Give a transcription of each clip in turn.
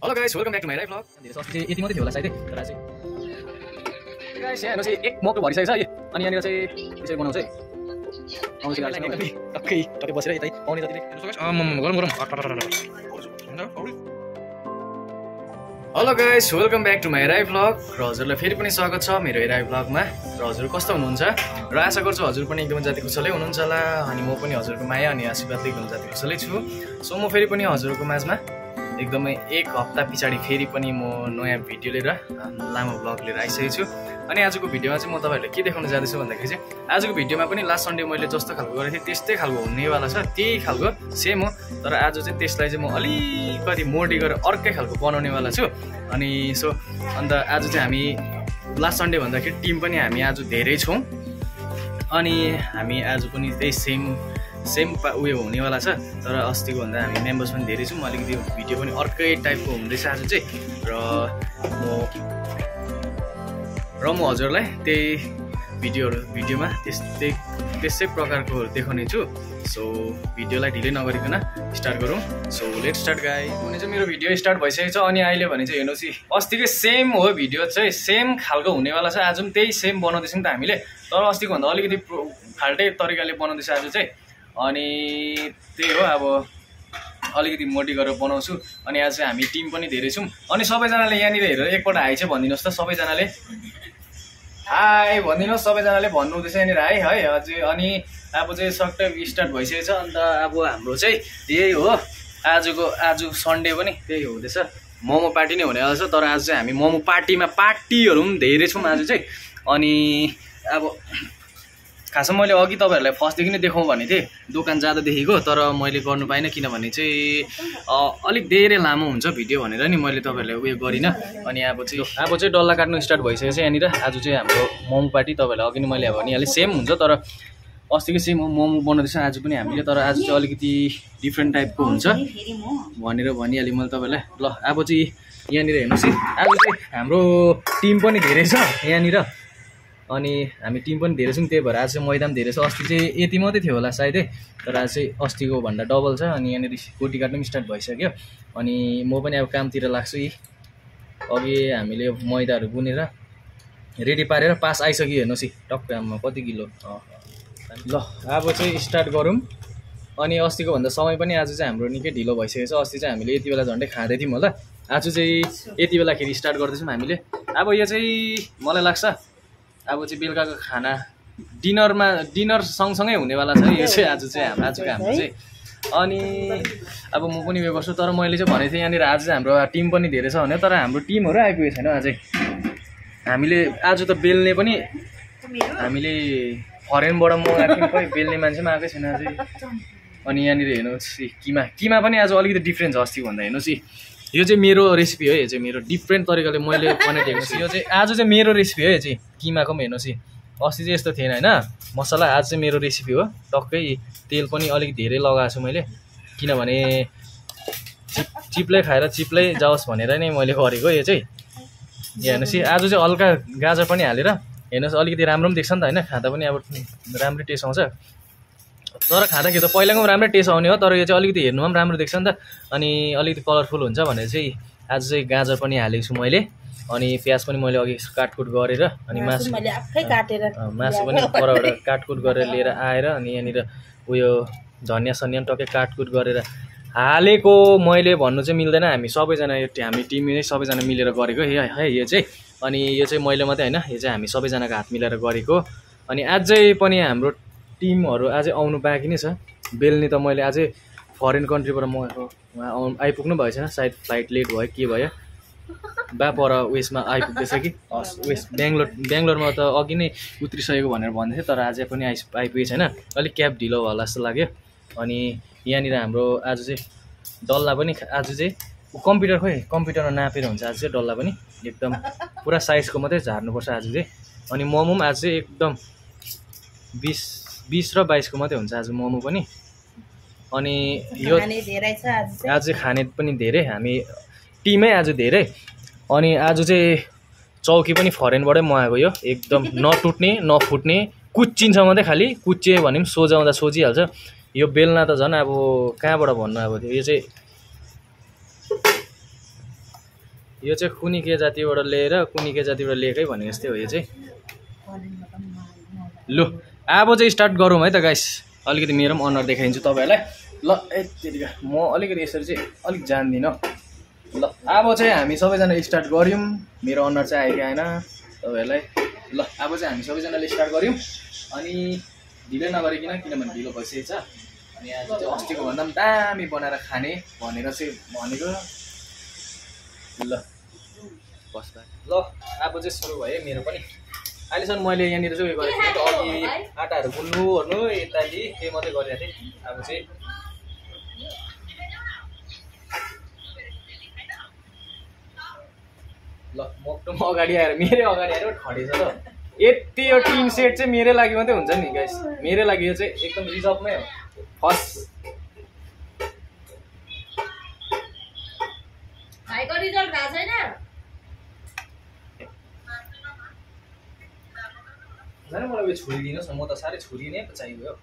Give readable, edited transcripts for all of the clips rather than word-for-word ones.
Hello guys, welcome back to my life vlog. धेरै सस्तो चाहिँ यति मात्रै थियो होला सायदै, तर चाहिँ गाइस यहाँ हेर्नु चाहिँ एक मौका भरिसकेको छ अनि यहाँनिर चाहिँ त्यसरी बनाउँछ है। आउँछ गाइस टक्कै बसेर यतै पाउने जतिले गरम hello guys, welcome back to my life vlog. र हजुरलाई फेरि पनि स्वागत छ मेरो लाइफ भ्लगमा। र हजुर कस्तो हुनुहुन्छ र आशा गर्छु हजुर पनि एकदमै जाति कुशलै हुनुहुन्छ होला। अनि म पनि हजुरको माया अनि आशीर्वादले एकदम जाति कुशलै छु। सो म फेरि पनि हजुरको माझमा एकदमै एक हप्ता पछाडि फेरि पनि म नयाँ भिडियो लिएर लामो भ्लग लिएर आइसकेको छु। अनि आजको भिडियोमा चाहिँ म तपाईँहरूलाई के देखाउन जाँदैछु भन्दाखेरि चाहिँ आजको भिडियोमा पनि लास्ट सन्डे मैले जस्तो खालको गरेको थिएँ त्यस्तै खालको हुनेवाला छ, त्यही खालको सेम हो। तर आज चाहिँ त्यसलाई चाहिँ म अलिकति मोडी गरेर अर्कै खालको बनाउनेवाला छु। अनि अन्त आज चाहिँ हामी लास्ट सन्डे भन्दाखेरि टिम पनि हामी आज धेरै छौँ। अनि हामी आज पनि त्यही सेम उयो हुनेवाला छ। तर अस्तिको भन्दा हामी मेम्बर्स पनि धेरै छौँ। अलिकति भिडियो पनि अर्कै टाइपको हुँदैछ आज चाहिँ। र म हजुरलाई त्यही भिडियोमा त्यसै प्रकारको देखाउने छु। सो भिडियोलाई ढिलै नगरिकन स्टार्ट गरौँ। So let start guys. भने चाहिँ मेरो भिडियो स्टार्ट भइसकेको छ। अनि अहिले भने चाहिँ हेर्नुहोस्, अस्तिकै सेम हो भिडियो चाहिँ सेम खालको हुनेवाला छ। आज पनि त्यही सेम बनाउँदैछौँ त हामीले, तर अस्तिको भन्दा अलिकति फाल्टै तरिकाले बनाउँदैछ आज चाहिँ। अनि त्यही हो, अब अलिकति मोडी गरेर बनाउँछु। अनि आज चाहिँ हामी टिम पनि धेरै छौँ। अनि सबैजनाले यहाँनिर हेरेर एकपल्ट हाई चाहिँ भनिदिनुहोस् त। सबैजनाले हाई भनिदिनुहोस्, सबैजनाले भन्नुहुँदैछ यहाँनिर हाई है अझै। अनि अब चाहिँ सक्टै स्टार्ट भइसकेको छ। अन्त अब हाम्रो चाहिँ यही हो आज सन्डे पनि त्यही हुँदैछ, मोमो पार्टी नै हुनेवाला छ। तर आज चाहिँ हामी मोमो पार्टीहरू पनि धेरै छौँ आज चाहिँ। अनि अब खासमा मैले अघि तपाईँहरूलाई फर्स्टदेखि नै देखाउँ भने थिएँ दोकान जाँदादेखिको, तर मैले गर्नु पाइनँ किनभने चाहिँ अलिक धेरै लामो हुन्छ भिडियो भनेर नि मैले तपाईँहरूलाई उयो गरिनँ। अनि अब चाहिँ डल्ला काट्नु स्टार्ट भइसकेको छ यहाँनिर। आज चाहिँ हाम्रो मोमो पार्टी तपाईँहरूलाई अघि नै मैले भनिहालेँ सेम हुन्छ, तर अस्तिकै सेम मोमो बनाउँदैछ आज पनि हामीले। तर आज चाहिँ अलिकति डिफ्रेन्ट टाइपको हुन्छ भनेर भनिहालेँ मैले तपाईँलाई। ल अब चाहिँ यहाँनिर हेर्नुहोस्, आज चाहिँ हाम्रो टिम पनि धेरै छ यहाँनिर। अनि हामी टिम पनि धेरै छौँ, त्यही भएर आज चाहिँ मैदान धेरै छ। अस्ति चाहिँ यति मात्रै थियो होला सायदै, तर आज चाहिँ अस्तिको भन्दा डबल छ। अनि यहाँनिर गोटी काट्नु पनि स्टार्ट भइसक्यो। अनि म पनि अब कामतिर लाग्छु। अघि हामीले मैदाहरू बुनेर रेडी पारेर पास आइसक्यो। हेर्नुहोस् टक्कमा कति किलो। ल अब चाहिँ स्टार्ट गरौँ। अनि अस्तिको भन्दा समय पनि आज चाहिँ हाम्रो निकै ढिलो भइसकेको छ। अस्ति चाहिँ हामीले यति बेला झन्डै खाँदै थियौँ होला, आज चाहिँ यति बेलाखेरि स्टार्ट गर्दैछौँ हामीले। अब यो चाहिँ मलाई लाग्छ अब चाहिँ बेलुकाको खाना डिनर सँगसँगै हुनेवाला छ यो चाहिँ आज चाहिँ आजको हाम्रो चाहिँ। अनि अब म पनि उयो गर्छु। तर मैले चाहिँ भनेको थिएँ यहाँनिर आज चाहिँ हाम्रो टिम पनि धेरै छ भने, तर हाम्रो टिमहरू आइपुगेको छैन अझै। हामीले आज त बेल्ने पनि हामीले फरेनबाट मगाएको थियौँ, खोइ बेल्ने मान्छे पनि आएकै छैन अझै। अनि यहाँनिर हेर्नुहोस् किमा पनि आज अलिकति डिफ्रेन्ट छ अस्तिको भन्दा। हेर्नुहोस् यो चाहिँ मेरो रेसिपी हो, यो चाहिँ मेरो डिफ्रेन्ट तरिकाले मैले बनाइदिएको छु। यो चाहिँ आज चाहिँ मेरो रेसिपी हो, यो चाहिँ किमाको पनि। हेर्नुहोस् अस्ति चाहिँ यस्तो थिएन होइन मसला, आज चाहिँ मेरो रेसिपी हो। टक्कै तेल पनि अलिक धेरै लगाएको छु मैले, किनभने चिप्लै खाएर चिप्लै जाओस् भनेर नै मैले गरेको यो चाहिँ। हेर्नुहोस् आज चाहिँ हल्का गाजर पनि हालेर हेर्नुहोस् अलिकति राम्रो पनि देख्छ नि त होइन, खाँदा पनि अब राम्रै टेस्ट आउँछ। तर खाँदाखेरि त पहिलाको पनि राम्रै टेस्ट आउने हो, तर यो चाहिँ अलिकति हेर्नुमा पनि राम्रो देख्छ नि त। अनि अलिकति कलरफुल हुन्छ भनेर चाहिँ आज चाहिँ गाजर पनि हालेको छु मैले। अनि प्याज पनि मैले अघि काटकुट गरेर, अनि मासु पनि परबाट काटकुट गरेर लिएर आएर, अनि यहाँनिर उयो धनियाँ सनियाँ टक्कै काटकुट गरेर हालेको मैले भन्नु चाहिँ मिल्दैन। हामी सबैजना हामी टिम नै सबैजना मिलेर गरेको है यो चाहिँ। अनि यो चाहिँ मैले मात्रै होइन, यो चाहिँ हामी सबैजनाको हात मिलाएर गरेको। अनि अझै पनि हाम्रो टिमहरू अझै आउनु बाँकी नै छ। बेल्ने त मैले अझै फरेन कन्ट्रीबाट मगाएको, उहाँ आइपुग्नु भएको छैन सायद, फ्लाइट लेट भयो के भयो पर उयसमा आइपुग्दैछ कि बेङ्गलोरमा त अघि नै उत्रिसकेको भनेर भन्दै थियो, तर अझै पनि आइपुगेको छैन। अलिक क्याब ढिलो होला जस्तो लाग्यो। अनि यहाँनिर हाम्रो आज चाहिँ डल्ला पनि आज चाहिँ कम्प्युटरमा नापेर हुन्छ आज चाहिँ डल्ला पनि एकदम पुरा साइजको मात्रै झार्नुपर्छ आज चाहिँ। अनि मोमो पनि आज चाहिँ एकदम 20 र 22 को मात्रै हुन्छ आज मोमो पनि। अनि यो आज चाहिँ खाने पनि धेरै, हामी टिमै आज धेरै। अनि आज चाहिँ चौकी पनि फरेनबाटै मगाएको, यो एकदम नटुट्ने नफुट्ने, कुच्चिन्छ मात्रै, खालि कुच्चियो भने पनि सोझाउँदा सोझिहाल्छ। यो बेल्ना त झन् अब कहाँबाट भन्नु, अब यो चाहिँ यो चाहिँ कुनिके जातिबाट लिएर कुनिके जातिबाट लिएकै भने जस्तै हो यो चाहिँ। लु अब चाहिँ स्टार्ट गरौँ है त गाइस। अलिकति मेरो पनि अनुहार देखाइदिन्छु तपाईँहरूलाई। ल यतिका म अलिकति यसरी चाहिँ अलिक जान्दिनँ। ल अब चाहिँ हामी सबैजना स्टार्ट गऱ्यौँ। मेरो अनुहार चाहिँ आयो कि आएन तपाईँहरूलाई। ल अब चाहिँ हामी सबैजनाले स्टार्ट गऱ्यौँ। अनि ढिलो नगरिकन, किनभने ढिलो भइसकेको छ। अनि आज चाहिँ अस्तिको भन्दा पनि दामी बनाएर खाने भनेर चाहिँ भनेको। ल बस ल अब चाहिँ सुरु भयो मेरो पनि। अहिलेसम्म मैले यहाँनिर चाहिँ उयो गरेको थिएँ, अघि आँटाहरू गुन्नु ओर्नु यताली त्यही मात्रै गरिरहेको थिएँ। अब चाहिँ ल मक्टुम अगाडि आएर मेरै अगाडि आएर खडेछ त। यति यो टिन सेट चाहिँ मेरै लागि मात्रै हुन्छ नि गाइस, मेरै लागि यो चाहिँ एकदम रिजर्भमै हो। फर्स्ट भाइको रिजल्ट भएको छैन? जानु मलाई उयो छोडिदिनुहोस् न, म त साह्रै छोडिने पो चाहियो।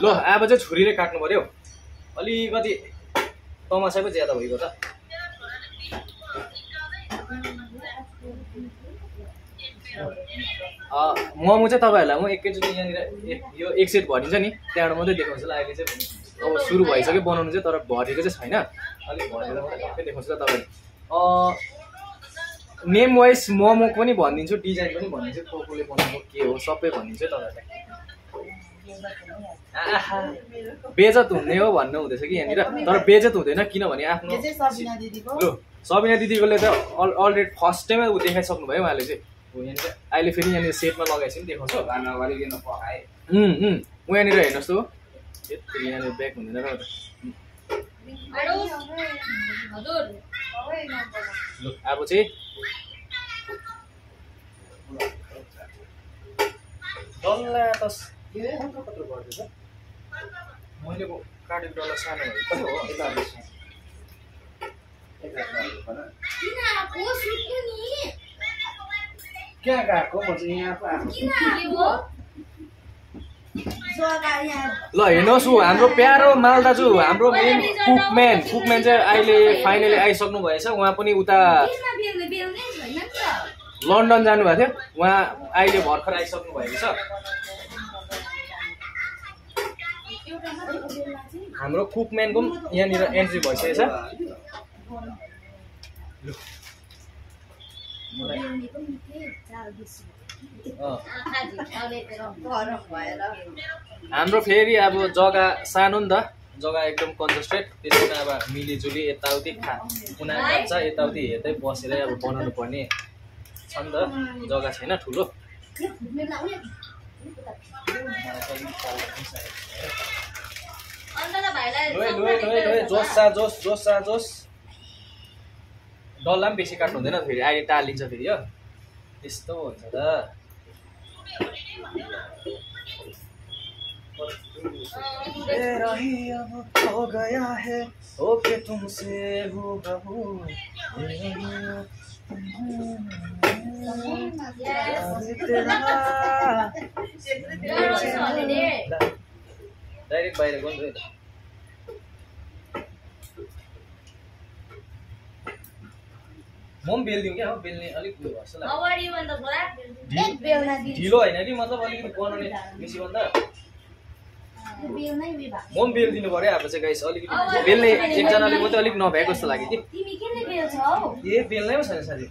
ल अब चाहिँ छुरीले काट्नु पर्यो। अलिकति तमासा पो ज्यादा भइगयो त। मोमो चाहिँ तपाईँहरूलाई म एकैचोटि यहाँनिर यो एक सेट भरिन्छ नि, त्यहाँबाट मात्रै देखाउँछु ल। अहिले चाहिँ अब सुरु भइसक्यो बनाउनु चाहिँ, तर भरेको चाहिँ छैन। अलिक भरेर मात्रै टक्कै देखाउँछु ल तपाईँलाई। नेम वाइज मोमो पनि भनिदिन्छु, डिजाइन पनि भनिदिन्छु, को कोले बनाएको के हो सबै भनिदिन्छु तपाईँहरूलाई। बेजत हुने हो भन्नु हुँदैछ कि यहाँनिर, तर बेजत हुँदैन किनभने आफ्नो लु सबिना दिदीकोले त अलरेडी फर्स्ट टाइमै ऊ देखाइसक्नु भयो उहाँले चाहिँ। यहाँनिर अहिले फेरि यहाँनिर सेटमा लगाएपछि पनि देखाउँछु। ऊ यहाँनिर हेर्नुहोस् त, यहाँनिर ब्याक हुँदैन र लु अब चाहिँ डल्ला त कत्रो गर्दैछ मैले काटेको डल्ला सानो भएको हो। कहाँ गएको म चाहिँ यहाँ ल हेर्नुहोस्, हाम्रो प्यारो माल दाजु, हाम्रो मेन कुकम्यान चाहिँ अहिले फाइनली आइसक्नु भएछ। उहाँ पनि उता लन्डन जानुभएको थियो, उहाँ अहिले भर्खर आइसक्नु भएको छ। हाम्रो कुकम्यानको पनि यहाँनिर एन्ट्री भइसकेको छ। हाम्रो फेरि अब जग्गा सानो नि त, जग्गा एकदम कन्जस्टेड, त्यसैमा अब मिलिजुली यताउति कुना काट्छ यताउति हेर्दै बसेर अब बनाउनु पर्ने छ नि त, जग्गा छैन ठुलो। जोस डल्ला पनि बेसी काट्नु हुँदैन फेरि, अहिले टालिन्छ फेरि यो यस्तो हुन्छ त। हो गया है ओके तुमसे हूबहू डाइरेक्ट बाहिर गयो नि त। म पनि बेल्दिउँ क्या, बेल्ने अलिक उयो भन्छ ल, ढिलो होइन कि मतलब अलिकति बनाउने बेसीभन्दा म पनि बेलिदिनु पऱ्यो। अब चाहिँ गाइस अलिकति बेल्ने एकजनाले मात्रै अलिक नभएको जस्तो लाग्यो कि। ए बेल्नै पो छैन साथी।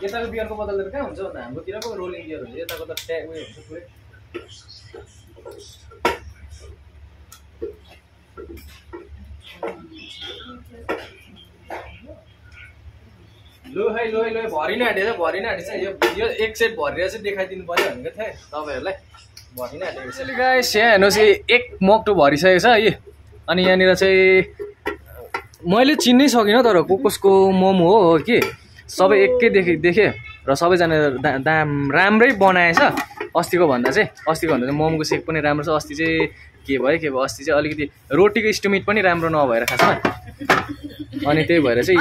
यताको बियरको बदलेर कहाँ हुन्छ भन्दा हाम्रोतिर पो रोलिङ बियर हुन्छ, यताको त ट्याग उयो हुन्छ पुरै। लु है भरि नै आँटेछ यो एक सेट भरेर चाहिँ देखाइदिनु पर्यो भनेको थिएँ तपाईँहरूलाई। भरि नै आँटेको छ गाइस। यहाँ हेर्नुहोस् एक मक्टु भरिसकेको छ है। अनि यहाँनिर चाहिँ मैले चिन्नै सकिनँ, तर कसको मोमो हो कि सबै एकै देखेँ र सबैजना दाम राम्रै बनाएछ। अस्तिको भन्दा चाहिँ मोमोको सेक पनि राम्रो छ। अस्ति चाहिँ के भयो अस्ति चाहिँ अलिकति रोटीको स्टोमिट पनि राम्रो नभएर खासमा, अनि त्यही भएर चाहिँ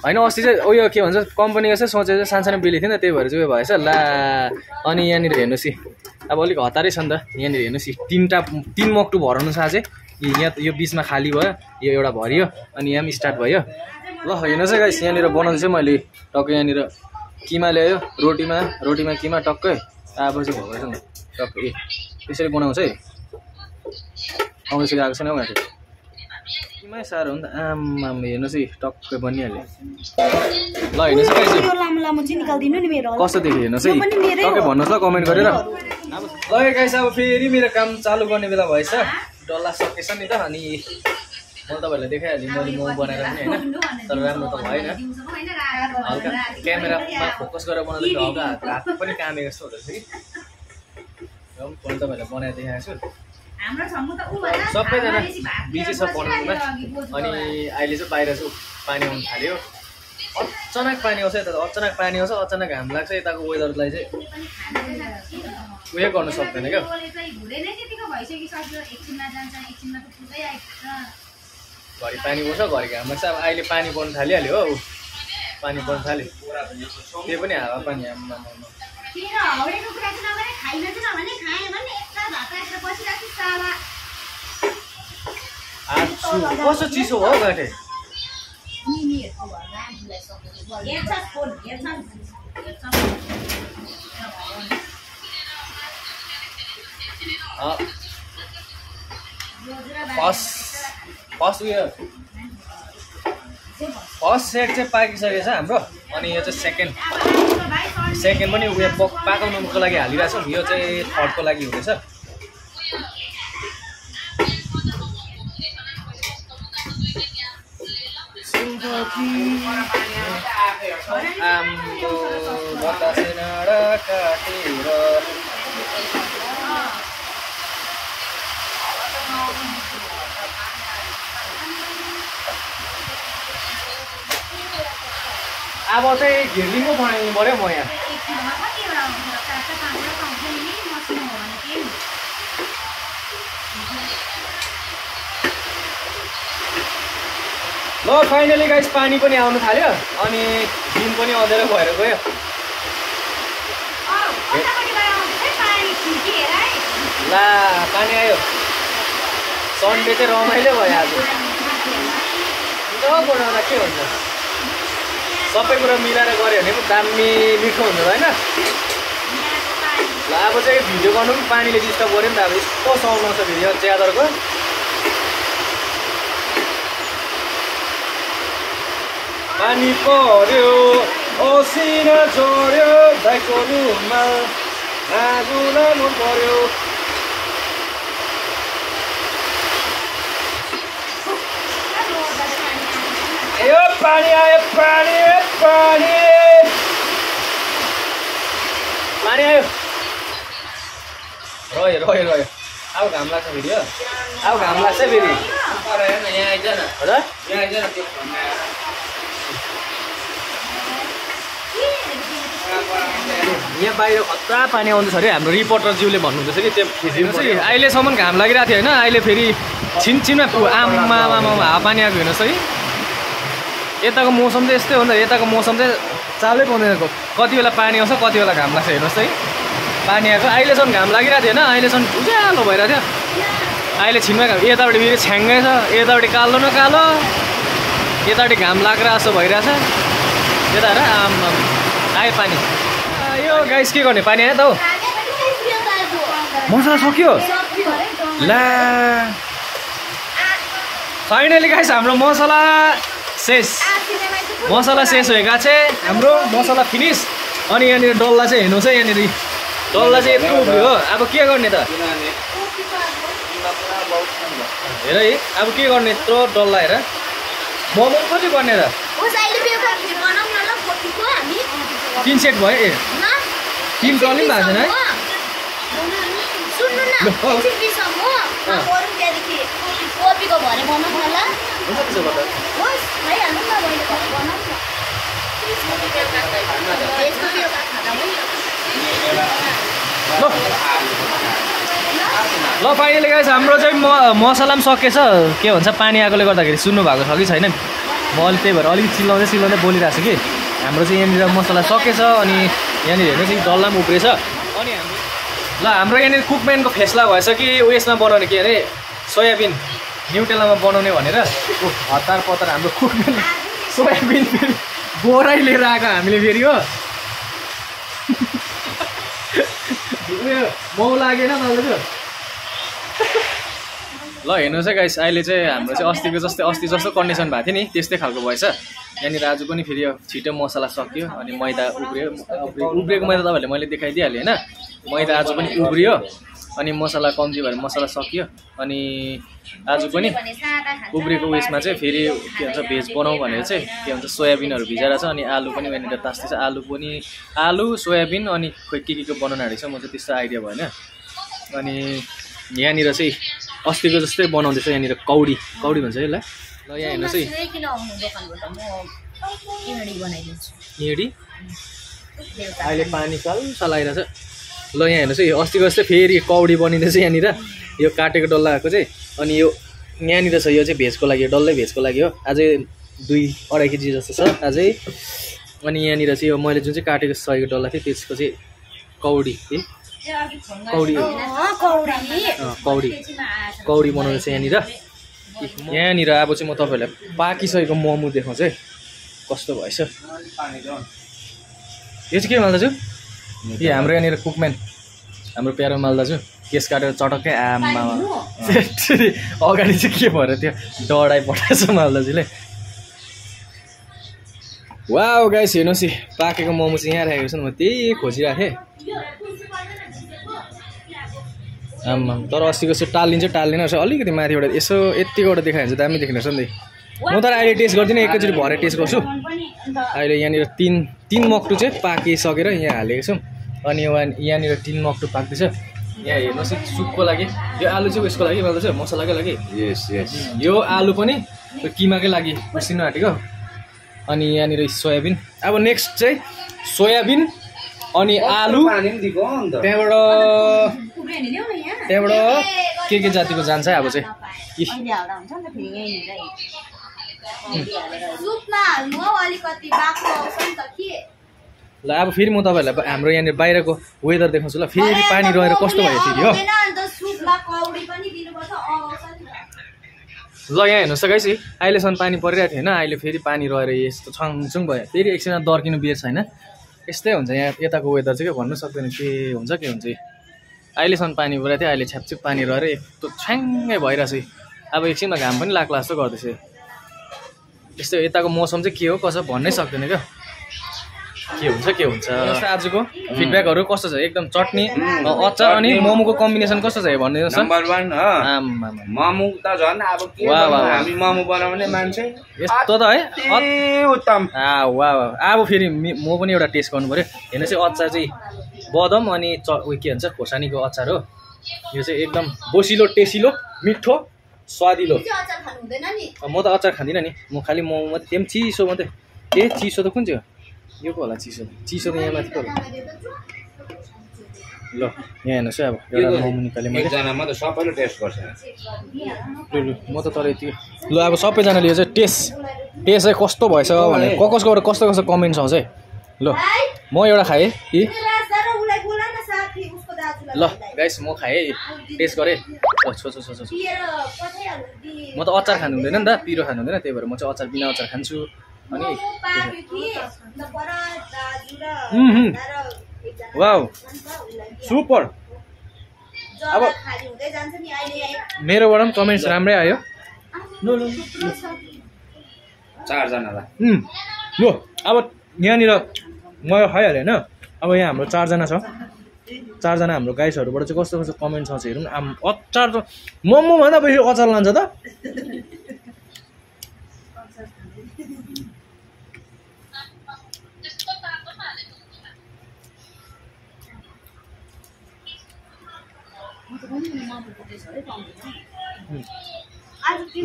होइन अस्ति चाहिँ उयो के भन्छ कम्पनीको चाहिँ सोचेर सानसानो बेली थियो नि त, त्यही भएर चाहिँ उयो भएछ ला। अनि यहाँनिर हेर्नुहोस् अब अलिक हतारै छ नि त, यहाँनिर हेर्नुहोस् 3 मक्टु भराउनु छ अझै। यहाँ यो बिचमा खाली भयो, यो एउटा भरियो, अनि यहाँ पनि स्टार्ट भयो। ल हेर्नुहोस् है गाइस, यहाँनिर बनाउँछु चाहिँ मैले टक्कै यहाँनिर किमा ल्यायो, रोटीमा किमा टक्कै अब चाहिँ भएछ नि टक्कै त्यसरी बनाउँछ है। आउँदैछ कि आएको छैन उहाँको किमै साह्रो हो नि त आम्मा, हेर्नुहोस् है टक्कै बनिहाल्यो। ल हेर्नुहोस् है कस्तो देख्यो हेर्नुहोस् है, टक्कै भन्नुहोस् ल कमेन्ट गरेर। ल गाइस अब फेरि मेरो काम चालु गर्ने बेला भएछ, डल्ला सकेछ नि त। अनि मैले तपाईँहरूलाई देखाइहालेँ मैले मोमो बनाएर पनि होइन, तर राम्रो त भएन। हल्का क्यामेरामा फोकस गरेर बनाउँदाखेरि हल्का हात पनि कामेको जस्तो हुँदैछ कि। र पनि तपाईँहरूलाई बनाएर देखाएको छु। सबैजना बिजी छ बनाउनुमा। अनि अहिले चाहिँ बाहिर चाहिँ पानी आउनु थाल्यो, अचानक पानी आउँछ यता, अचानक पानी आउँछ, अचानक घाम लाग्छ। यताको वेदरलाई चाहिँ उयो गर्नु सक्दैन क्या। घरि पानी पर्छ घरि घाम लाग्छ। अब अहिले पानी पर्नु थालिहाल्यो हो, पानी पर्नु थाल्यो, त्यो पनि हावा पानी आम्मा। कस्तो चिसो हो गाँठे। फर्स्ट सेट चाहिँ पाकिसकेको छ हाम्रो। अनि यो चाहिँ सेकेन्ड पनि उयो पाकाउनुको लागि हालिरहेको छौँ। यो चाहिँ थर्डको लागि हुँदैछ। आम्बो बतासे नाडा काटेर अब चाहिँ घिर्लिङको बनाइदिनु पऱ्यो म यहाँ। ल फाइनली गाइस पानी पनि आउनु थाल्यो, अनि दिन पनि अँधेरो भएर गयो। ला पानी आयो, सन्डे चाहिँ रमाइलो भयो आज। बनाउँदा के हुन्छ, सबै कुरा मिलाएर गऱ्यो भने पनि दामी मिठो हुन्छ होइन। ल अब चाहिँ भिडियो गर्नु पनि पानीले डिस्टर्ब गऱ्यो नि त। अब यस्तो साउन्ड आउँछ भिडियो च्यादरको। पानी पर्यो ओसिना झर्यो, दाइको रुमाल आगो लाउनु पर्यो। यो पानी आयो, पानी आयो, रह्यो। अब घाम लाग्छ फेरि हो, अब घाम लाग्छ फेरि। यहाँ आइज न, हजुर यहाँ आइज न। यहाँ बाहिर खतरा पानी आउँदैछ अरे। हाम्रो रिपोर्टरज्यूले भन्नुहुँदैछ कि त्यो अहिलेसम्म घाम लागिरहेको थियो होइन, अहिले फेरि छिनछिनमा आम्मा हावापानी आएको हेर्नुहोस् है। यताको मौसम चाहिँ यस्तै हो नि त, यताको मौसम चाहिँ चालै पाउँदैन। कति बेला पानी आउँछ कति बेला घाम लाग्छ हेर्नुहोस् है। पानी आएको अहिलेसम्म घाम लागिरहेको थियो होइन, अहिलेसम्म उज्यालो भइरहेको थियो। अहिले छिनमा घाम, यतापट्टि फेरि छ्याङ्गै छ, यतापट्टि कालो न कालो, यतापट्टि घाम लागेर जस्तो भइरहेछ। यता हेर आम्मा आयो पानी। यो गाइस के गर्ने, पानी आयो त हौ। मसला सक्यो ला। फाइनली गाइस हाम्रो मसला शेष भएका छ। हाम्रो मसला फिनिस। अनि यहाँनिर डल्ला चाहिँ हेर्नुहोस् है, यहाँनिर डल्ला चाहिँ यत्रो उब्रियो हो। अब के गर्ने त हेर है, अब के गर्ने यत्रो डल्ला हेर। मोमो कति गर्ने त 3 सेट भयो। ए 3 डल्लै भएको छैन है। ल फाइनली गाइस हाम्रो चाहिँ मसला पनि सकेछ के भन्छ पानी आएकोले गर्दाखेरि सुन्नु भएको छ कि छैन म अलि त्यही भएर अलिकति चिल्लाउँदै बोलिरहेको छु कि हाम्रो चाहिँ यहाँनिर मसला सकेछ अनि यहाँनिर हेर्नु चाहिँ डल्ला पनि उब्रेछ अनि हाम्रो यहाँनिर कुकम्यानको फेसला भएछ कि उयसमा बनाउने के अरे सोयाबिन न्युटेलामा बनाउने भनेर हतार पतार हाम्रो कुकम्यान सोयाबिन फेरि बोरै लिएर आएको हामीले फेरि हो उयो मौ लागेन दाजु ल हेर्नुहोस् है गाइस अहिले चाहिँ हाम्रो चाहिँ अस्ति जस्तो कन्डिसन भएको थियो नि त्यस्तै खालको भएछ यहाँनिर आज पनि फेरि छिटो मसला सकियो अनि मैदा उब्रिएको मैदा तपाईँहरूले मैले देखाइदिइहालेँ होइन मैदा आज पनि उब्रियो अनि मसला कम्ती भएर मसला सकियो अनि आज पनि उब्रिएको उयसमा चाहिँ फेरि के भन्छ भेज बनाउँ भनेर चाहिँ के भन्छ सोयाबिनहरू भिजाएर छ अनि आलु पनि यहाँनिर तास्दैछ आलु सोयाबिन अनि खोइ के बनाउनु आँटेको छ म चाहिँ त्यस्तो आइडिया भएन अनि यहाँनिर चाहिँ अस्तिको जस्तै बनाउँदैछ यहाँनिर कौडी भन्छ है ल यहाँ हेर्नुहोस् है अहिले पानी साल आइरहेछ ल यहाँ हेर्नुहोस् है अस्तिको जस्तै फेरि कौडी बनिँदैछ यहाँनिर यो काटेको डल्लाको चाहिँ अनि यो यहाँनिर छ यो चाहिँ भेजको लागि डल्लै भेजको लागि हो अझै 2-2.5 केजी जस्तो छ अझै अनि यहाँनिर चाहिँ यो मैले जुन चाहिँ काटेको सयको डल्ला थियो त्यसको चाहिँ कौडी बनाउँदैछ यहाँनिर अब चाहिँ म तपाईँहरूलाई पाकिसकेको मोमो देखाउँछु है कस्तो भएछ यो चाहिँ के माल्दाजु यो हाम्रो यहाँनिर कुकम्यान हाम्रो प्यारो माल्दाजु केस काटेर चटक्कै आमा अगाडि चाहिँ के भएर त्यो डढाइ पठाएछ माल्दाजुले वाउ गाइस हेर्नुहोस् पाकेको मोमो चाहिँ यहाँ राखेको छ नि म त्यही खोजिरहेको थिएँ आम्मा तर अस्तिको चाहिँ टाल्दैन रहेछ अलिकति माथिबाट यसो यत्तिकोबाट देखायो भने चाहिँ दामी देख्ने रहेछ नि म तर अहिले टेस्ट गर्दिनँ एकैचोटि भरे टेस्ट गर्छु अहिले यहाँनिर तीन मक्टु चाहिँ पाकिसकेर यहाँ हालेको छौँ अनि यहाँनिर 3 मक्टु पाक्दैछ यहाँ हेर्नुहोस् सुपको लागि यो आलु चाहिँ उसको लागि मलाई चाहिँ मसलाकै लागि यस यो आलु पनि किमाकै लागि उसिनु आँटेको अनि यहाँनिर सोयाबिन अब नेक्स्ट चाहिँ सोयाबिन अनि आलु त्यहाँबाट के जातिको जान्छ अब चाहिँ ल अब फेरि म तपाईँहरूलाई हाम्रो यहाँनिर बाहिरको वेदर देखाउँछु ल फेरि पानी रहेर कस्तो भयो फेरि हो ल यहाँ हेर्नुहोस् त गाइस अहिलेसम्म पानी परिरहेको थियो होइन अहिले फेरि पानी रहेर यस्तो छङछुङ भयो फेरि एकछिनमा दर्किनु बेर छैन यस्तै हुन्छ यहाँ यताको वेदर चाहिँ के भन्नु सक्दैन के हुन्छ अहिलेसम्म पानी परिरहेको थियो अहिले छ्यापछिप पानी रहेर यस्तो छ्याङ्गै भइरहेछ अब एकछिनमा घाम पनि लाग्ला जस्तो गर्दैछ यस्तो यताको मौसम चाहिँ के हो कसो भन्नै सक्दैन क्या के हुन्छ आजको फिडब्याकहरू कस्तो छ एकदम चटनी अचार अनि मोमोको कम्बिनेसन कस्तो छ भनिदिनुहोस् नम्बर 1 मोमो त झन् अब के हामी मोमो बनाउने मान्छे यस्तो त है उत्तम अब फेरि म पनि एउटा टेस्ट गर्नु पर्यो हेर्नुहोस् है अचार चाहिँ बदम अनि के भन्छ खोर्सानीको अचार हो यो चाहिँ एकदम बोसिलो टेसिलो मिठो स्वादिलो म त अचार खाँदिनँ नि म खालि मोमो मात्रै त्यो पनि चिसो मात्रै चिसो त कुन चाहिँ हो यो को होला चिसो त यहाँ माथि ल यहाँ हेर्नुहोस् है अब एउटा मोमो निकालेँ मैले म त तर यति ल अब सबैजनाले यो चाहिँ टेस्ट चाहिँ कस्तो भएछ भने कसकोबाट कस्तो कमेन्ट्स आउँछ है ल म एउटा खाएँ कि ल गाइस म खाएँ टेस्ट गरेँ म त अचार खानु हुँदैन नि त पिरो खानु हुँदैन त्यही भएर म चाहिँ अचार बिना अचार खान्छु अनि वाउ सुपर अब मेरोबाट पनि कमेन्ट्स राम्रै आयो 4 जनालाई ल अब यहाँनिर म खाइहालेँ होइन अब यहाँ हाम्रो 4 जना छ 4 जना हाम्रो गाइसहरूबाट चाहिँ कस्तो कमेन्ट्स आउँछ हेरौँ अचार त मोमो भन्दा बेसी अचार लान्छ त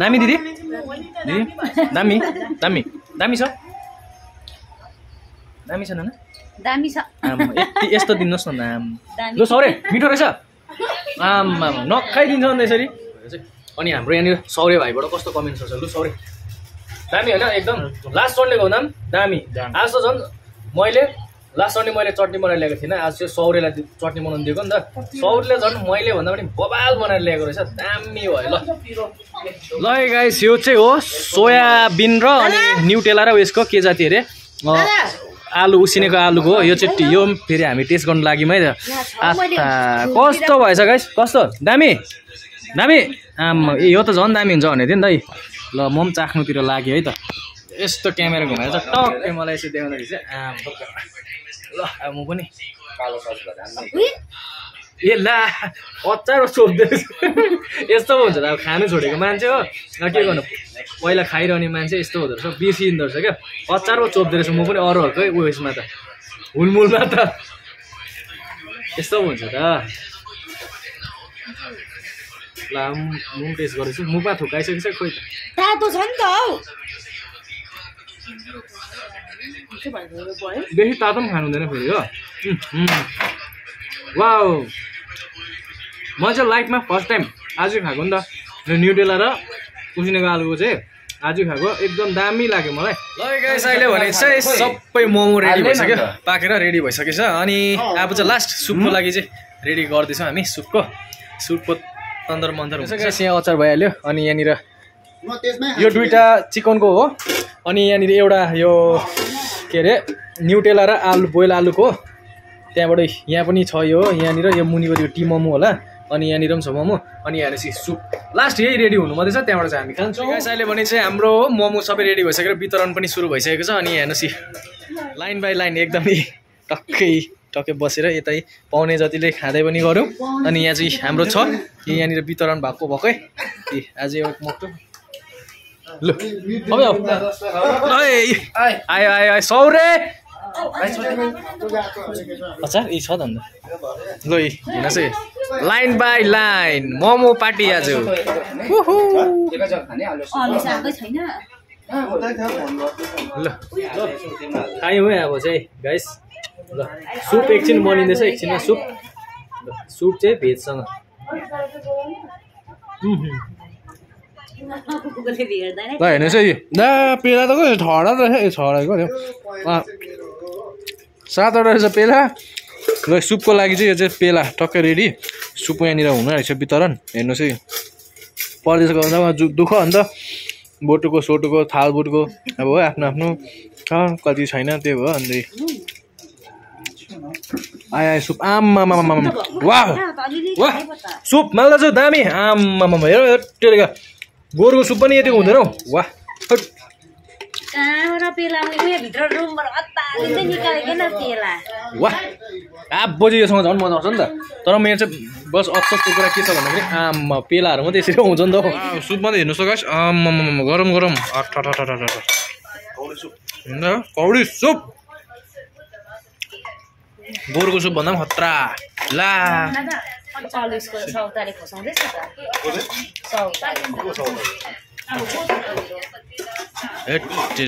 दामी दिदी दामी छ नाना दामी छ यस्तो दिनुहोस् न नाम ल सौरे मिठो रहेछ आम्मा नखाइदिन्छ अन्त यसरी अनि हाम्रो यहाँनिर सौर्य भाइबाट कस्तो कमेन्ट छ लु सौर्य दामी होइन एकदम लास्ट सन्डेको हुँदा दामी आज त झन् मैले लास्ट सन्डे मैले चटनी बनाएर ल्याएको थिइनँ आज चाहिँ सौर्यलाई चटनी बनाउनु दिएको नि त सौर्यले झन् मैले भन्दा पनि बबाल बनाएर ल्याएको रहेछ दामी भयो ल गाइस यो चाहिँ हो सोयाबिन र अनि न्युटेला र उयसको के जाति अरे आलु उसिनेको आलुको यो चाहिँ यो फेरि हामी टेस्ट गर्नु लाग्यौँ है त कस्तो भएछ गाइस कस्तो दामी दामी आम्मा यो त झन् दामी हुन्छ भनेको थियो नि त ल म पनि चाख्नुतिर लाग्यो है त यस्तो क्यामेरा घुमाएर चाहिँ टक्कै मलाई यसो देखाउँदाखेरि चाहिँ ल अब म पनि ए ला अचार सोध्दै यस्तो हुन्छ त अब खानु छोडेको मान्छे हो के गर्नु पहिला खाइरहने मान्छे यस्तो हुँदो रहेछ बिर्सिँदो रहेछ क्या अचार चोप्दो रहेछ म पनि अरूहरूकै उयसमा त हुलमुलमा त यस्तो हुन्छ त ल म टेस्ट गर्दैछु मुखमा थुकाइसकेछ खोइ त तातो छ नि त हौ बेसी तातो पनि खानु हुँदैन फेरि हो वाउ म चाहिँ लाइफमा फर्स्ट टाइम आज खाएको नि त न्युटेला र उसिनेको आलुको चाहिँ आज खाएको एकदम दामी लाग्यो मलाई ल गाइस अहिले भने चाहिँ सबै मोमो रेडी भइसक्यो पाकेर रेडी भइसकेछ अनि अब चाहिँ लास्ट सुपको लागि चाहिँ रेडी गर्दैछौँ हामी सुपको तन्तर मन्तर हुन्छ यहाँ अचार भइहाल्यो अनि यहाँनिर यो दुईटा चिकनको हो अनि यहाँनिर एउटा यो के अरे न्युटेला र आलु बोइल आलुको त्यहाँबाट यहाँ पनि छ यो यहाँनिर यो मुनिको यो टी मोमो होला अनि यहाँनिर पनि छ मोमो अनि यहाँ चाहिँ सुप लास्ट यही रेडी हुनु मात्रै छ त्यहाँबाट चाहिँ हामी खान्छौँ गाइस अहिले भने चाहिँ हाम्रो मोमो सबै रेडी भइसकेर वितरण पनि सुरु भइसकेको छ अनि हेर्नुहोस् लाइन बाई लाइन एकदमै टक्कै बसेर यतै पाउने जतिले खाँदै पनि गऱ्यौँ अनि यहाँ चाहिँ हाम्रो छ यहाँनिर वितरण भएकै आज एउटा मक्टो ल आयो आयो सौरे अच्छा यी छ त अन्त ल हेर्नुहोस् है line by line momo party आज ल खायौँ है अब चाहिँ गाइस ल सुप एकछिन बनिँदैछ एकछिनमा सुप चाहिँ भेजसँग ल हेर्नुहोस् है दा पेला त कस्तो ठडा रहेछ ठडाको सातवटा रहेछ पेला ल सुपको लागि चाहिँ यो चाहिँ पेला टक्कै रेडी सुप यहाँनिर हुनु रहेछ वितरण हेर्नुहोस् है परदेशको भन्दा दुःख अन्त बोटुको सोटुको थालबुटको अब हो आफ्नो आफ्नो छ कति छैन त्यो भयो अन्त आयो सुप आम्मा वाह वाह सुप माल्दा चाहिँ दामी आम्मा हेर टेलेका गोरुको सुप पनि यतिको हुँदैन हौ वाह वाह बोजी योसँग झन् मजा आउँछ नि त तर मेरो चाहिँ बस अफसोसको कुरा के छ भन्दाखेरि आम्मा पेलाहरू मात्रै यसरी आउँछ नि त सुप मात्रै हेर्नुहोस् त गाइस आम्मा गरम गरम कौडी सुप गोरुको सुप भन्दा पनि खतरा ला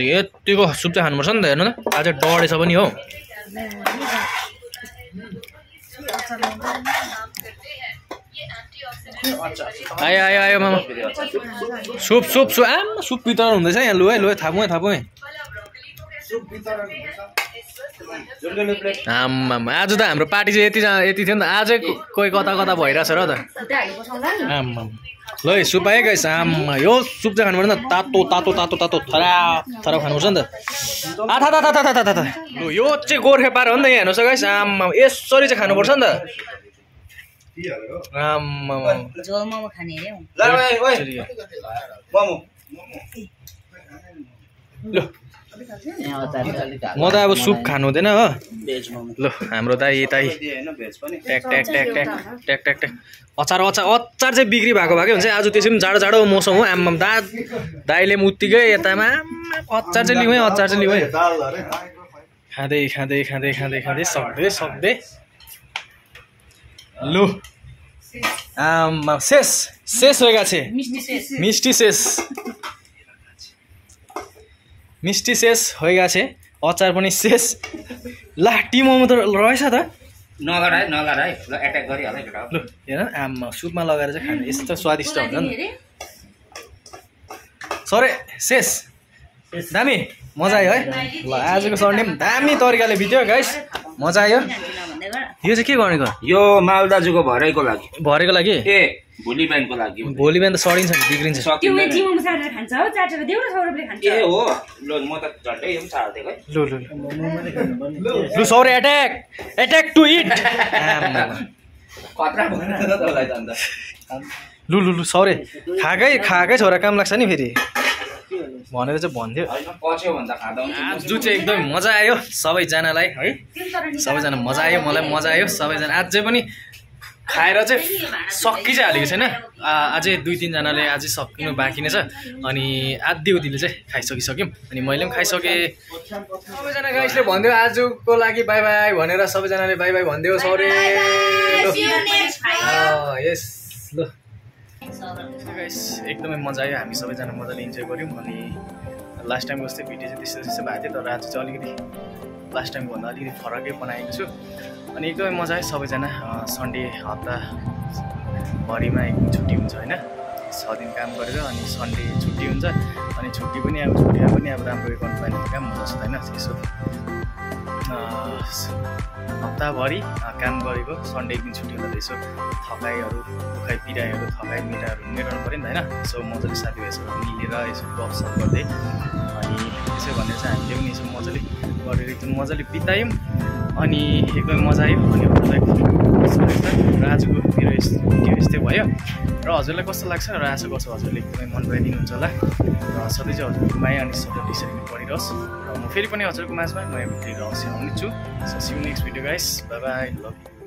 यतिको सुप चाहिँ खानुपर्छ नि त हेर्नु त आज डढेछ पनि हो आयो आयो आयो मामा सुप सुप सुप आमा सुप वितरण हुँदैछ यहाँ लु है थापौँ है आम्मा आज त हाम्रो पार्टी चाहिँ यति थियो नि त आज कोही कता भइरहेछ र त आम्मा ल सुप आयो गाइस आम्मा यो सुप चाहिँ खानुपर्छ नि त तातो थरा खानुपर्छ नि त लु यो चाहिँ गोर्खे पार हो नि त यहाँ हेर्नुहोस् गाइस आम्मा यसरी चाहिँ खानुपर्छ नि त आम्मा ल म त अब सुप खानु हुँदैन हो ल हाम्रो दाइ ट्याक अचार चाहिँ बिक्री भएको हुन्छ आज त्यसै पनि जाडो मौसम हो आम्मा दाइले पनि उत्तिकै यतामा अचार चाहिँ लिउँ है खाँदै सक्दै लु आम्मा शेष होगा छे मिस्टी शेष होगा छे अचार पनि शेष ला टी मोमो त रहेछ त नगर है ल एट्याक गरिहाल है केटा लु हेर आमा सुपमा लगाएर चाहिँ खानु यस्तो स्वादिष्ट हुन्छ नि सरे शेष दामी मजा आयो है ल आजको सन्डे पनि दामी तरिकाले बित्यो गाइस मजा आयो यो चाहिँ के गर्नेको यो माल दाजुको भरेको लागि भरेको लागि ए भोलि बिहानको लागि भोलि बिहान त सडिन्छ नि बिग्रिन्छ ए हो ल म त झट्टै यो पनि छाड्दिएको है लु लु लु सौर्य एट्याक एट्याक टु इट खतरा भएन त तँलाई त अन्त लु लु लु सौर्य खाएकै छोरा काम लाग्छ नि फेरि भनेर चाहिँ भन्थ्यो पच्यो भन्दा खाँदा आज चाहिँ एकदम मजा आयो सबैजनालाई है सबैजना मजा आयो मलाई मजा आयो सबैजना आज चाहिँ पनि खाएर चाहिँ सकि चाहिँ हालेको छैन अझै 2-3 जनाले अझै सकिनु बाँकी नै छ अनि आधी चाहिँ खाइसकिसक्यौँ अनि मैले पनि खाइसकेँ सबैजना गाइसले भन्दियो आजको लागि बाई बाई भनेर सबैजनाले बाई बाई भनिदियो सौर्य यस ल गाइस एकदमै मजा आयो हामी सबैजना मजाले इन्जोय गऱ्यौँ अनि लास्ट टाइमको जस्तै भिडियो चाहिँ त्यस्तो भएको थियो तर आज चाहिँ अलिकति लास्ट टाइमको भन्दा अलिकति फरकै बनाएको छु अनि एकदमै मजा आयो सबैजना सन्डे हप्ताभरिमा एकदम छुट्टी हुन्छ होइन 6 दिन काम गरेर अनि सन्डे छुट्टी हुन्छ अनि छुट्टी पनि अब छुट्टीमा पनि अब राम्रो गर्नु पाइने काम हुन्छ होइन यसो हप्ताभरि काम गरेको सन्डे दिन छुट्टी हुँदा यसो थकाइहरू दुखाइ पिराइहरू थकाइ मिठाहरू मेटाउनु पऱ्यो नि त होइन यसो मजाले साथीभाइसँग मिलेर यसो गफसफ गर्दै अनि त्यसो भनेर चाहिँ हामीले पनि यसो मजाले गरेर एकदम मजाले बितायौँ अनि एकदमै मजा आयो अनि हजुरलाई र आजको मेरो भिडियो यस्तै भयो र हजुरलाई कस्तो लाग्छ र आशा गर्छु हजुरले एकदमै मन पराइदिनुहुन्छ होला र सधैँ चाहिँ हजुरको माया अनि सपोर्ट त्यसरी नै परिरहोस् र म फेरि पनि हजुरको माझमा नयाँ भिडियो लिएर आउँछु छु so see you next video guys bye bye love you